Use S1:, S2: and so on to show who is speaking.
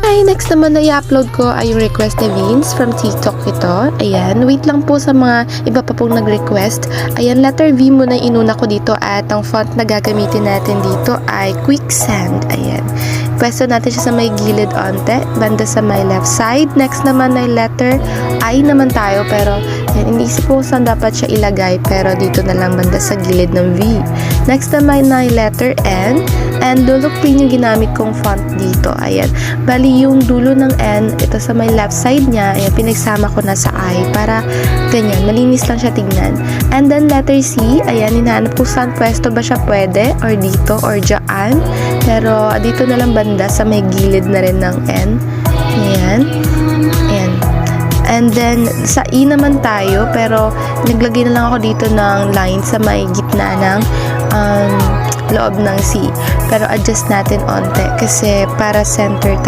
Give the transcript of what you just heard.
S1: Hi! Next naman na i-upload ko ay yung request ni Vince from TikTok ito. Ayan, wait lang po sa mga iba pa pong nag-request. Ayan, letter V muna inuna ko dito at ang font na gagamitin natin dito ay Quicksand. Ayan. Pwesto natin siya sa may gilid onte, banda sa may left side. Next naman ay letter I naman tayo pero ayan, iniisip ko saan dapat siya ilagay pero dito na lang banda sa gilid ng V. Next naman ay letter N and dulo green yung ginamit kong font dito. Ayan. Bali yung dulo ng N, ito sa may left side niya, ayan, pinagsama ko na sa I para ganyan, malinis lang siya tignan. And then letter C, ayan, hinahanap ko saan pwesto ba siya pwede or dito or dyan. Pero dito na lang banda sa may gilid na rin ng N. Ayan. Ayan. And then, sa E naman tayo, pero naglagay na lang ako dito ng line sa may gitna ng loob ng C. Pero adjust natin onte kasi para center